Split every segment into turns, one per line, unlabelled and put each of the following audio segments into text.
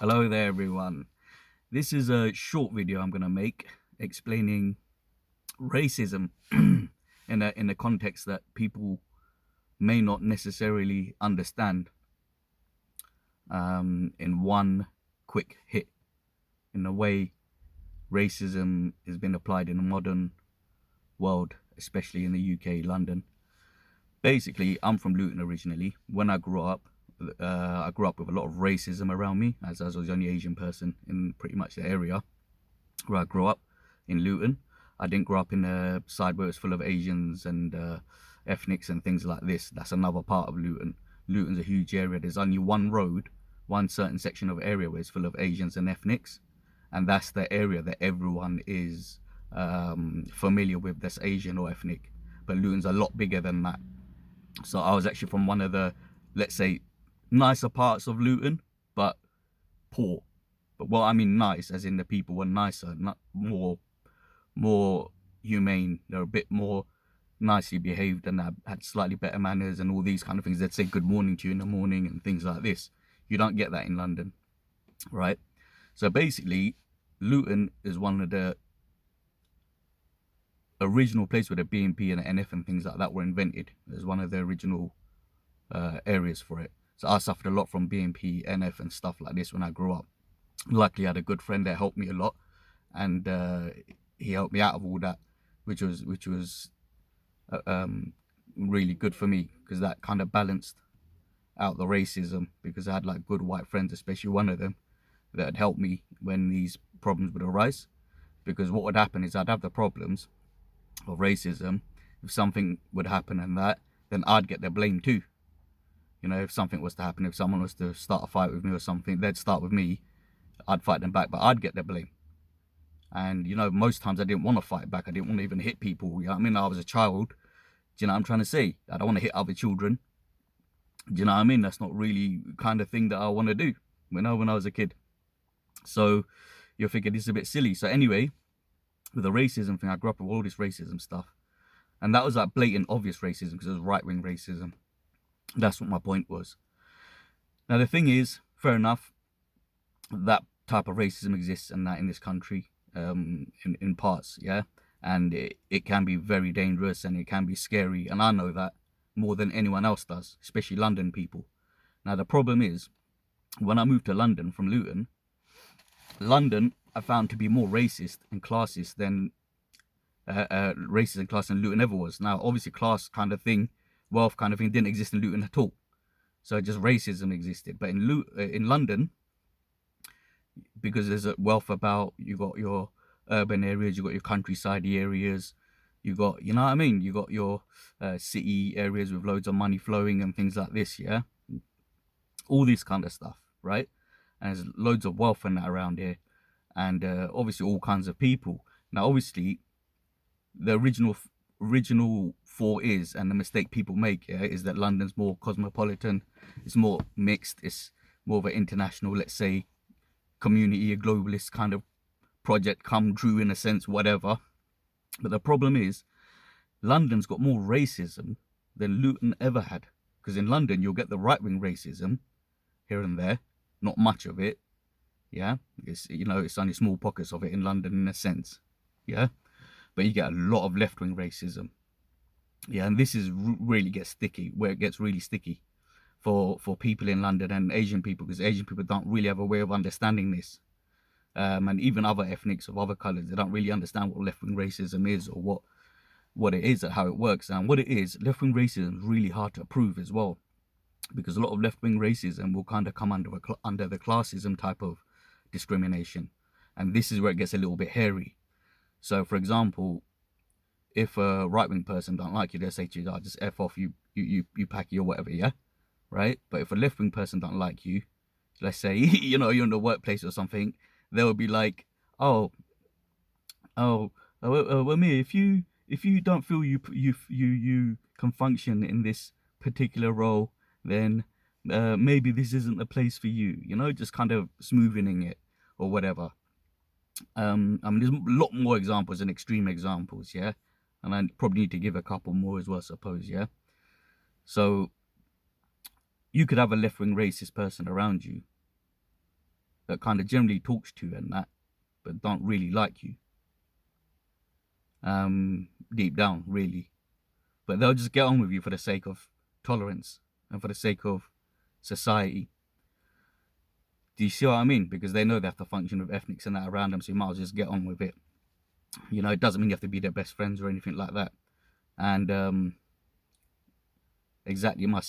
Hello there everyone. This is a short video I'm going to make explaining racism in a context that people may not necessarily understand in one quick hit, in the way racism has been applied in the modern world, especially in the UK, London. Basically, I'm from Luton originally. When I grew up with a lot of racism around me, as I was the only Asian person in pretty much the area where I grew up in Luton. I didn't grow up in a side where it's full of Asians and ethnics and things like this. That's another part of Luton. Luton's a huge area. There's only one road, one certain section of area where it's full of Asians and ethnics, and that's the area that everyone is familiar with. That's Asian or ethnic. But Luton's a lot bigger than that. So I was actually from one of the, let's say, nicer parts of Luton, but poor. But what I mean nice, as in the people were nicer, not more humane. They're a bit more nicely behaved and had slightly better manners and all these kind of things. They'd say good morning to you in the morning and things like this. You don't get that in London, right? So basically, Luton is one of the original places where the BNP and the NF and things like that were invented. It was one of the original areas for it. So I suffered a lot from BNP, NF and stuff like this when I grew up. Luckily, I had a good friend that helped me a lot, and he helped me out of all that, which was really good for me, because that kind of balanced out the racism, because I had like good white friends, especially one of them, that had helped me when these problems would arise. Because what would happen is I'd have the problems of racism. If something would happen and that, then I'd get the blame too. You know, if something was to happen, if someone was to start a fight with me or something, they'd start with me. I'd fight them back, but I'd get the blame. And you know, most times I didn't want to fight back. I didn't want to even hit people. You know what I mean? I was a child. Do you know what I'm trying to say? I don't want to hit other children. Do you know what I mean? That's not really the kind of thing that I want to do when I was a kid. So you're thinking this is a bit silly. So anyway, with the racism thing, I grew up with all this racism stuff. And that was like blatant, obvious racism, because it was right-wing racism. That's what my point was. Now the thing is, fair enough, that type of racism exists and that in this country, in parts, yeah, and it can be very dangerous and it can be scary, and I know that more than anyone else does, especially London people. Now the problem is, when I moved to London from Luton, London I found to be more racist and classist than racist and class than Luton ever was. Now obviously class kind of thing, wealth kind of thing didn't exist in Luton at all, so just racism existed. But in London, because there's a wealth about, you got your urban areas, you got your countryside areas, you got, you know what I mean, you got your city areas with loads of money flowing and things like this, yeah, all this kind of stuff, right? And there's loads of wealth and that around here, and obviously all kinds of people. Now obviously the original thought is, and the mistake people make, yeah, is that London's more cosmopolitan, it's more mixed, it's more of an international, let's say, community, a globalist kind of project come true in a sense, whatever. But the problem is, London's got more racism than Luton ever had. Because in London, you'll get the right wing racism here and there, not much of it. Yeah, it's, you know, it's only small pockets of it in London in a sense. Yeah, but you get a lot of left wing racism. Yeah, and this is really gets sticky, where it gets really sticky for people in London and Asian people, because Asian people don't really have a way of understanding this. And even other ethnics of other colours, they don't really understand what left-wing racism is, or what it is and how it works. And what it is, left-wing racism is really hard to prove as well, because a lot of left-wing racism will kind of come under the classism type of discrimination, and this is where it gets a little bit hairy. So, for example, if a right-wing person don't like you, they'll say to you, "Oh, just f off, you packy or whatever," yeah, right? But if a left-wing person don't like you, let's say you know, you're in the workplace or something, they'll be like, "Oh, well, me, if you don't feel you can function in this particular role, then maybe this isn't the place for you." You know, just kind of smoothing it or whatever. I mean, there's a lot more examples and extreme examples, yeah, and I probably need to give a couple more as well, I suppose, yeah. So you could have a left-wing racist person around you, that kind of generally talks to you and that, but don't really like you. Deep down, really. But they'll just get on with you for the sake of tolerance and for the sake of society. Do you see what I mean? Because they know they have to function with ethnics and that around them, so you might as well just get on with it. You know, it doesn't mean you have to be their best friends or anything like that. And exactly my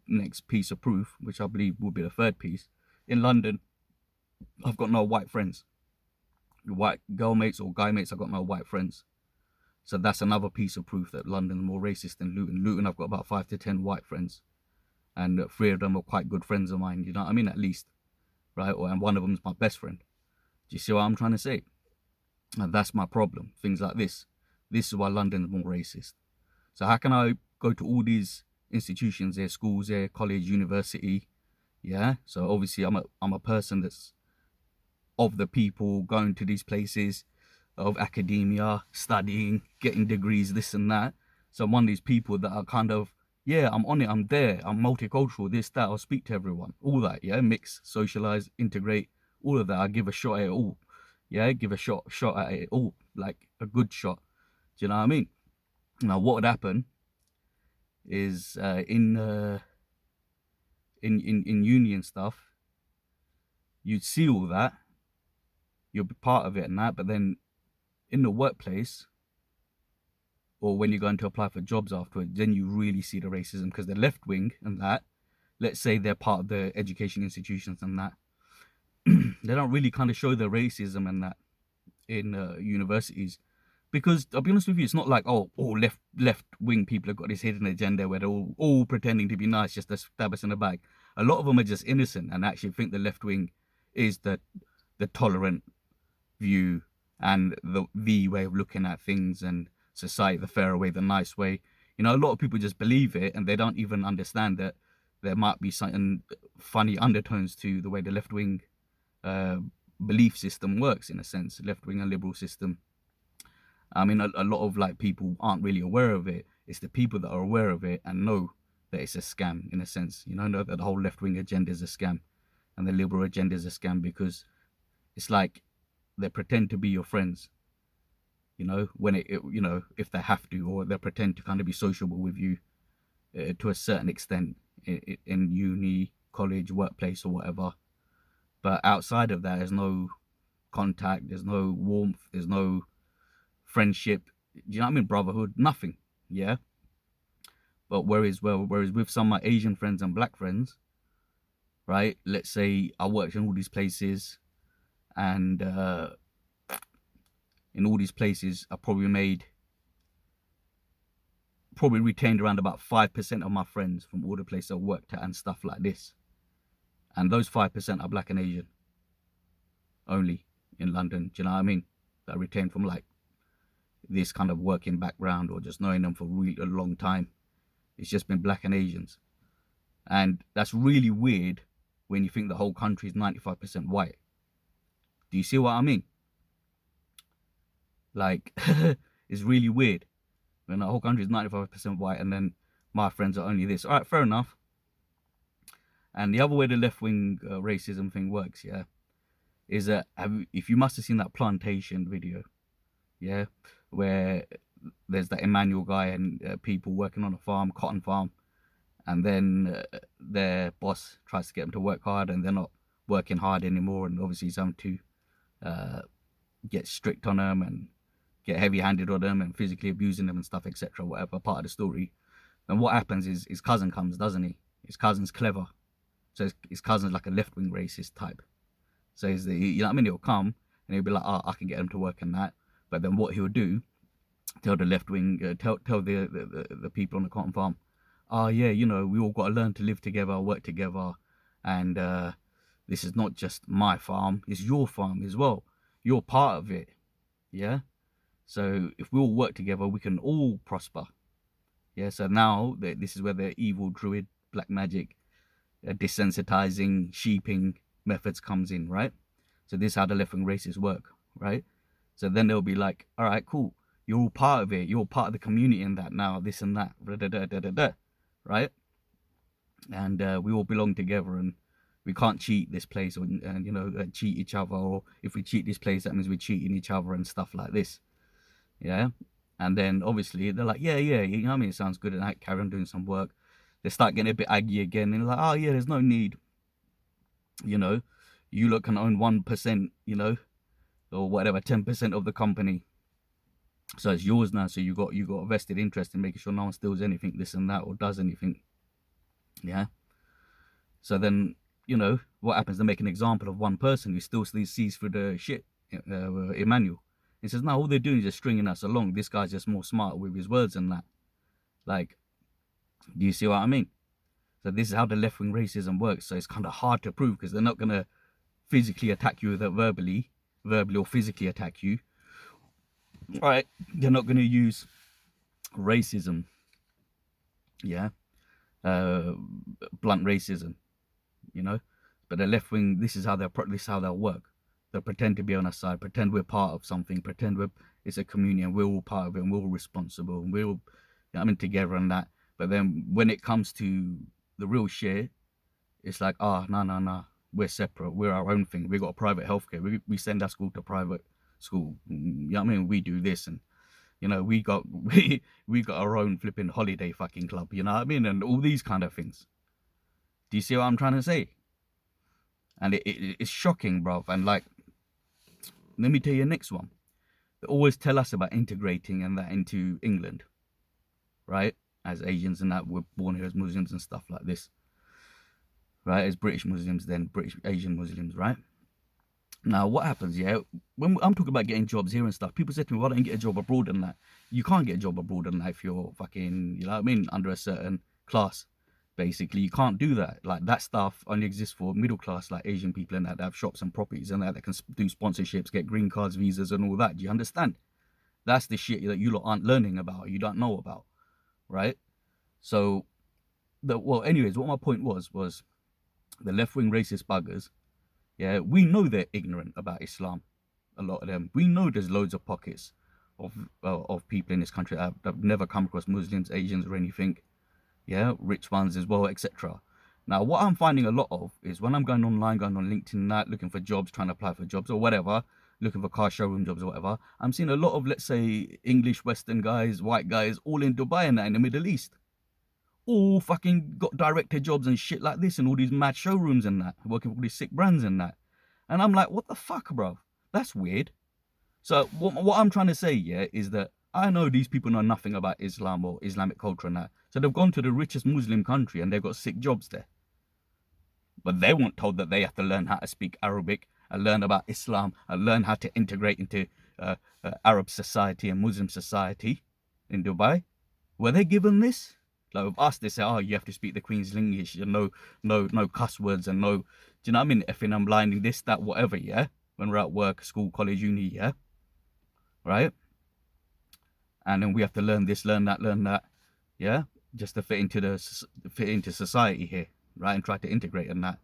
next piece of proof, which I believe will be the third piece. In London, I've got no white friends. White girl mates or guy mates, I've got no white friends. So that's another piece of proof that London's more racist than Luton. Luton, I've got about 5 to 10 white friends. And 3 of them are quite good friends of mine, you know what I mean, at least. Right? And one of them is my best friend. Do you see what I'm trying to say? And that's my problem. Things like this. This is why London's more racist. So how can I go to all these institutions there, schools there, college, university? Yeah. So obviously I'm a person that's of the people, going to these places, of academia, studying, getting degrees, this and that. So I'm one of these people that are kind of, yeah, I'm on it, I'm there, I'm multicultural, this, that, I'll speak to everyone, all that, yeah, mix, socialize, integrate, all of that. I give a shot at it all, yeah, give a shot at it all, like a good shot. Do you know what I mean? Now, what would happen is in uni and stuff, you'd see all that, you'll be part of it and that, but then in the workplace, or when you're going to apply for jobs afterwards, then you really see the racism, because the left wing and that, let's say they're part of the education institutions and that, they don't really kind of show the racism and that in universities. Because I'll be honest with you, it's not like, oh, all left wing people have got this hidden agenda where they're all pretending to be nice just to stab us in the back. A lot of them are just innocent and actually think the left wing is the tolerant view and the way of looking at things and society, the fairer way, the nice way. You know, a lot of people just believe it and they don't even understand that there might be certain funny undertones to the way the left wing belief system works, in a sense, left wing and liberal system. I mean, a lot of like people aren't really aware of it. It's the people that are aware of it and know that it's a scam, in a sense. You know that the whole left wing agenda is a scam and the liberal agenda is a scam, because it's like they pretend to be your friends, you know, when you know, if they have to, or they pretend to kind of be sociable with you to a certain extent in uni, college, workplace, or whatever. But outside of that, there's no contact, there's no warmth, there's no friendship. Do you know what I mean? Brotherhood, nothing. Yeah. But whereas with some of my Asian friends and black friends, right? Let's say I worked in all these places, and in all these places, I probably retained around about 5% of my friends from all the places I worked at and stuff like this. And those 5% are black and Asian only in London. Do you know what I mean? That I retained from like this kind of working background or just knowing them for really a long time. It's just been black and Asians. And that's really weird when you think the whole country is 95% white. Do you see what I mean? Like, it's really weird when the whole country is 95% white and then my friends are only this. All right, fair enough. And the other way the left-wing racism thing works, yeah, is that if you must have seen that Plantation video, yeah, where there's that Emmanuel guy and people working on a farm, cotton farm, and then their boss tries to get them to work hard and they're not working hard anymore, and obviously he's having to get strict on them and get heavy-handed on them and physically abusing them and stuff, etc., whatever part of the story. Then what happens is his cousin comes, doesn't he? His cousin's clever. So his cousin's like a left-wing racist type. So you know what I mean? He'll come and he'll be like, oh, I can get him to work on that. But then what he'll do, tell the left-wing, tell the people on the cotton farm, oh yeah, you know, we all got to learn to live together, work together. And this is not just my farm, it's your farm as well. You're part of it. Yeah? So if we all work together, we can all prosper. Yeah, so now this is where the evil druid, black magic, desensitizing, sheeping methods comes in, right? So this is how the left-wing racists work, right? So then they'll be like, all right, cool. You're all part of it. You're all part of the community in that now, this and that, right? And we all belong together and we can't cheat this place, or cheat each other, or if we cheat this place, that means we're cheating each other and stuff like this. Yeah. And then obviously they're like, yeah, you know what I mean? It sounds good, and I carry on doing some work. They start getting a bit aggy again, and they're like, oh yeah, there's no need. You know, you lot can own 1%, or whatever, 10% of the company. So it's yours now. So you got a vested interest in making sure no one steals anything, this and that, or does anything. Yeah. So then, what happens? They make an example of one person who still sees through the shit, Emmanuel. He says, no, all they're doing is just stringing us along. This guy's just more smart with his words and that. Like, do you see what I mean? So this is how the left-wing racism works. So it's kind of hard to prove because they're not going to physically attack you with it verbally or physically attack you. All right, they're not going to use racism, blunt racism, But the left-wing, this is how they'll work. They'll pretend to be on our side, pretend we're part of something, pretend it's a community and we're all part of it and we're all responsible and we're all, together and that. But then when it comes to the real shit, it's like, no, we're separate. We're our own thing. We got private healthcare. We send our school to private school. We do this, and we got our own flipping holiday fucking club. And all these kind of things. Do you see what I'm trying to say? And it's shocking, bruv. And like, let me tell you the next one. They always tell us about integrating and that into England, right? As Asians and that, we're born here as Muslims and stuff like this, right? As British Muslims, then British Asian Muslims, right? Now, what happens, when I'm talking about getting jobs here and stuff, people say to me, why don't you get a job abroad and that? You can't get a job abroad and that if you're fucking, under a certain class. Basically, you can't do that. Like, that stuff only exists for middle class, like Asian people and that have shops and properties and that can do sponsorships, get green cards, visas and all that. Do you understand? That's the shit that you lot aren't learning about, you don't know about, right? So, anyways, what my point was the left-wing racist buggers, we know they're ignorant about Islam, a lot of them. We know there's loads of pockets of people in this country that have never come across Muslims, Asians or anything. Rich ones as well, etc. Now, what I'm finding a lot of is when I'm going online, going on LinkedIn, looking for jobs, trying to apply for jobs or whatever, looking for car showroom jobs or whatever, I'm seeing a lot of, let's say, English, Western guys, white guys, all in Dubai and that, in the Middle East. All fucking got director jobs and shit like this and all these mad showrooms and that, working for all these sick brands and that. And I'm like, what the fuck, bro? That's weird. So what I'm trying to say, is that I know these people know nothing about Islam or Islamic culture and that. So they've gone to the richest Muslim country and they've got sick jobs there. But they weren't told that they have to learn how to speak Arabic and learn about Islam and learn how to integrate into Arab society and Muslim society in Dubai. Were they given this? Like with us, they say, you have to speak the Queen's English, no cuss words and no, do you know what I mean? Effing and blinding, this, that, whatever, when we're at work, school, college, uni, right? And then we have to learn this, learn that, just to fit into society here, right? And try to integrate and that.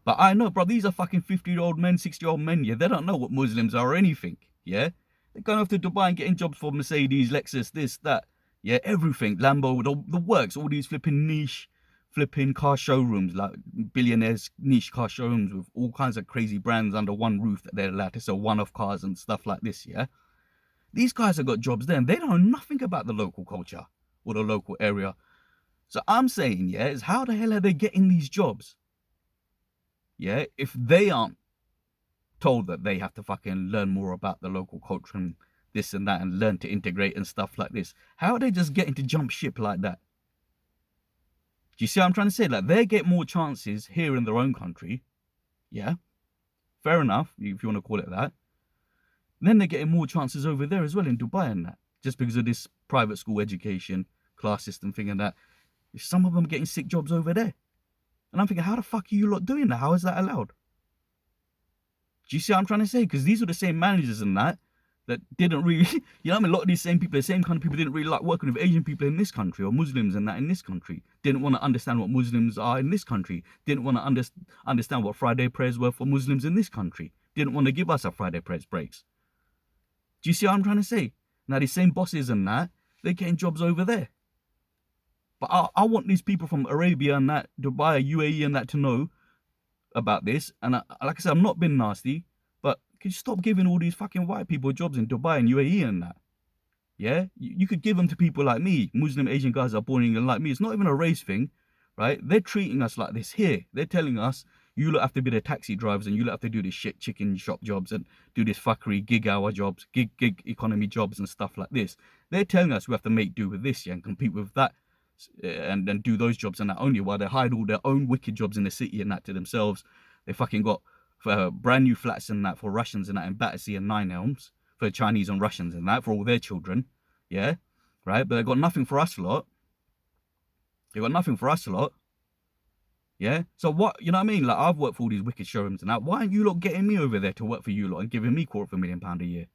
But I know, bro, these are fucking 50-year-old men, 60-year-old men, they don't know what Muslims are or anything, They're going off to Dubai and getting jobs for Mercedes, Lexus, this, that, everything, Lambo, the works, all these flipping niche, car showrooms, like billionaires' niche car showrooms with all kinds of crazy brands under one roof that they're allowed to sell one-off cars and stuff like this, These guys have got jobs there and they don't know nothing about the local culture or the local area. So I'm saying, is how the hell are they getting these jobs? If they aren't told that they have to fucking learn more about the local culture and this and that and learn to integrate and stuff like this, how are they just getting to jump ship like that? Do you see what I'm trying to say? Like, they get more chances here in their own country. Fair enough, if you want to call it that. Then they're getting more chances over there as well in Dubai and that, just because of this private school education, class system thing and that. Some of them are getting sick jobs over there. And I'm thinking, how the fuck are you lot doing that? How is that allowed? Do you see what I'm trying to say? Because these are the same managers and that didn't really, a lot of these same people, the same kind of people didn't really like working with Asian people in this country or Muslims and that in this country. Didn't want to understand what Muslims are in this country. Didn't want to understand what Friday prayers were for Muslims in this country. Didn't want to give us our Friday prayers breaks. Do you see what I'm trying to say? Now, these same bosses and that, they're getting jobs over there. But I want these people from Arabia and that, Dubai, UAE and that to know about this, and like I said, I'm not being nasty, but can you stop giving all these fucking white people jobs in Dubai and UAE and that? Yeah, you could give them to people like me, Muslim Asian guys that are born in England like me. It's not even a race thing, right? They're treating us like this here. They're telling us you lot have to be the taxi drivers and you lot have to do this shit chicken shop jobs and do this fuckery gig hour jobs, gig economy jobs and stuff like this. They're telling us we have to make do with this, yeah, and compete with that, and then do those jobs and that only, while they hide all their own wicked jobs in the city and that to themselves. They fucking got brand new flats and that for Russians and that in Battersea and Nine Elms, for Chinese and Russians and that, for all their children, yeah, right? But they got nothing for us lot. They got nothing for us lot, yeah? So what, you know what I mean? Like, I've worked for all these wicked showrooms and that. Why aren't you lot getting me over there to work for you lot and giving me £250,000 a year?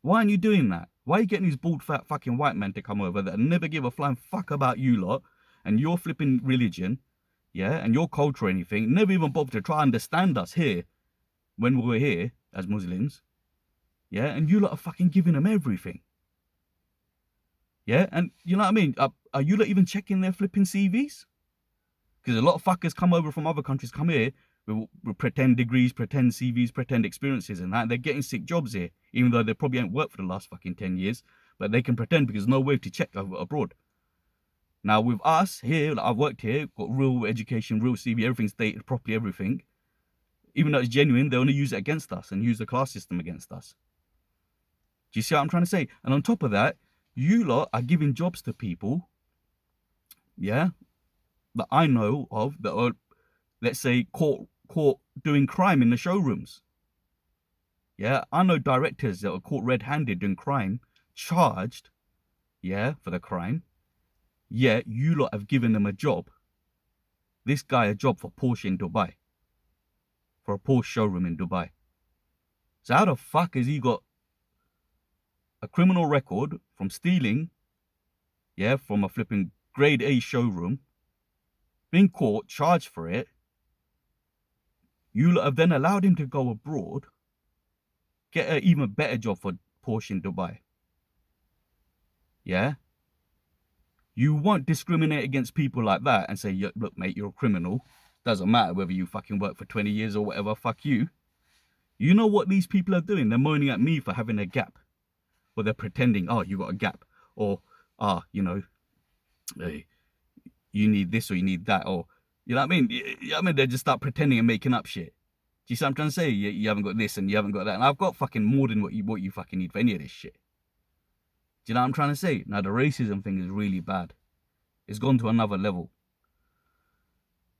Why aren't you doing that? Why are you getting these bald, fat fucking white men to come over that never give a flying fuck about you lot and your flipping religion, yeah, and your culture or anything, never even bother to try and understand us here when we're here as Muslims, yeah, and you lot are fucking giving them everything, yeah, and you know what I mean? Are you lot even checking their flipping CVs? Because a lot of fuckers come over from other countries, come here with pretend degrees, pretend CVs, pretend experiences and that, and they're getting sick jobs here, even though they probably ain't worked for the last fucking 10 years, but they can pretend because there's no way to check abroad. Now with us here, like I've worked here, got real education, real CV, everything's dated properly, everything. Even though it's genuine, they only use it against us and use the class system against us. Do you see what I'm trying to say? And on top of that, you lot are giving jobs to people, yeah, that I know of that are, let's say, caught doing crime in the showrooms. Yeah, I know directors that are caught red-handed doing crime, charged, yeah, for the crime. Yeah, you lot have given them a job. This guy a job for Porsche in Dubai. For a Porsche showroom in Dubai. So how the fuck has he got a criminal record from stealing, yeah, from a flipping grade A showroom, been caught, charged for it? You lot have then allowed him to go abroad, get an even better job for Porsche in Dubai. Yeah? You won't discriminate against people like that and say, look, mate, you're a criminal. Doesn't matter whether you fucking work for 20 years or whatever, fuck you. You know what these people are doing? They're moaning at me for having a gap. Or they're pretending, oh, you got a gap. Or, you know, hey, you need this or you need that. Or, you know what I mean? They just start pretending and making up shit. Do you see what I'm trying to say? You haven't got this and you haven't got that. And I've got fucking more than what you fucking need for any of this shit. Do you know what I'm trying to say? Now, the racism thing is really bad. It's gone to another level.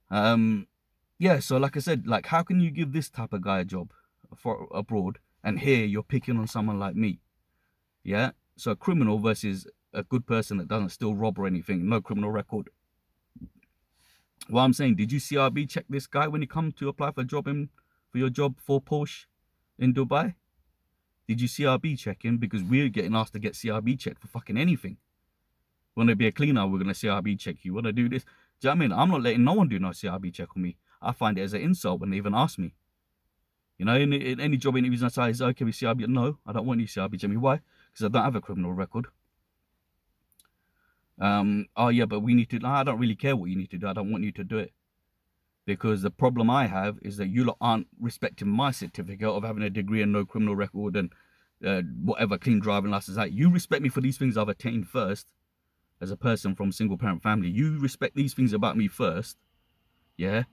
Yeah, so like I said, like, how can you give this type of guy a job for abroad and here you're picking on someone like me? Yeah, so a criminal versus a good person that doesn't still rob or anything, no criminal record. What I'm saying, did you CRB check this guy when he come to apply for a job for your job for Porsche in Dubai? Did you CRB check him? Because we're getting asked to get CRB checked for fucking anything. Want to be a cleaner, we're going to CRB check you. Want to do this? Do you know what I mean? I'm not letting no one do no CRB check on me. I find it as an insult when they even ask me. You know, in any job interviews, I say, is it okay with CRB? No, I don't want you CRB check me. Why? Because I don't have a criminal record. Oh yeah, but we need to, no, I don't really care what you need to do. I don't want you to do it. Because the problem I have is that you lot aren't respecting my certificate of having a degree and no criminal record and whatever, clean driving license. You respect me for these things I've attained first as a person from a single parent family. You respect these things about me first, yeah?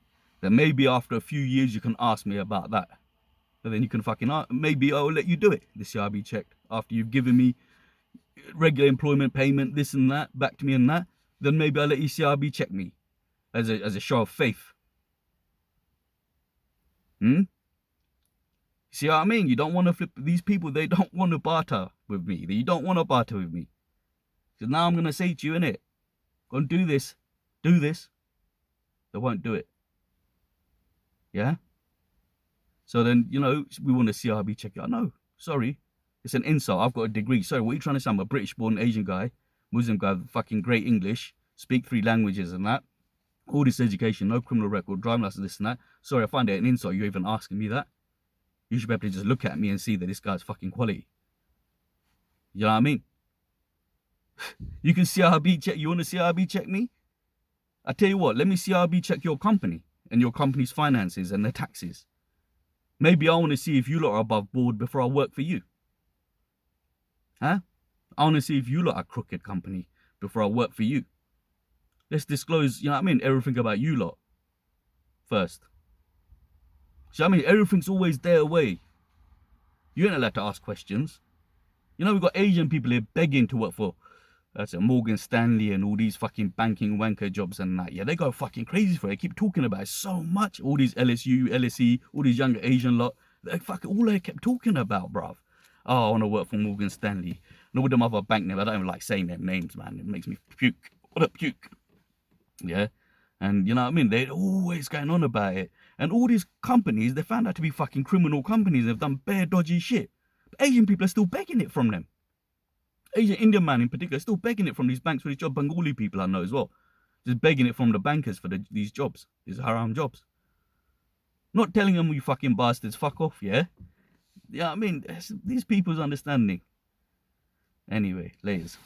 Then maybe after a few years you can ask me about that. But then you can fucking, maybe I'll let you do it, the CRB check, after you've given me regular employment payment, this and that, back to me and that. Then maybe I'll let you CRB check me as a show of faith. See what I mean? You don't want to flip these people. They don't want to barter with me. You don't want to barter with me. So now I'm going to say to you, innit? Go and do this. Do this. They won't do it. Yeah? So then, you know, we want to CRB check you. No, sorry. It's an insult. I've got a degree. Sorry, what are you trying to say? I'm a British-born Asian guy, Muslim guy, fucking great English, speak 3 languages and that. All this education, no criminal record, driving license, this and that. Sorry, I find it an insult. You're even asking me that. You should be able to just look at me and see that this guy's fucking quality. You know what I mean? You can CRB check. You want to CRB check me? I tell you what, let me CRB check your company and your company's finances and their taxes. Maybe I want to see if you lot are above board before I work for you. Huh? I want to see if you lot are a crooked company before I work for you. Let's disclose, you know what I mean, everything about you lot first. So I mean, everything's always their way. You ain't allowed to ask questions. You know, we've got Asian people here begging to work for that's Morgan Stanley and all these fucking banking wanker jobs and that. Yeah, they go fucking crazy for it. They keep talking about it so much. All these LSU, LSE, all these younger Asian lot. They fucking all they kept talking about, bruv. Oh, I want to work for Morgan Stanley. And all them other bank names. I don't even like saying their names, man. It makes me puke. What up, puke? Yeah. And you know what I mean? They're always going on about it. And all these companies, they found out to be fucking criminal companies. They've done bare dodgy shit. But Asian people are still begging it from them. Asian Indian man in particular, still begging it from these banks for these jobs. Bengali people I know as well. Just begging it from the bankers for these jobs. These haram jobs. Not telling them, you fucking bastards, fuck off, yeah? Yeah, I mean, these people's understanding. Anyway, laters.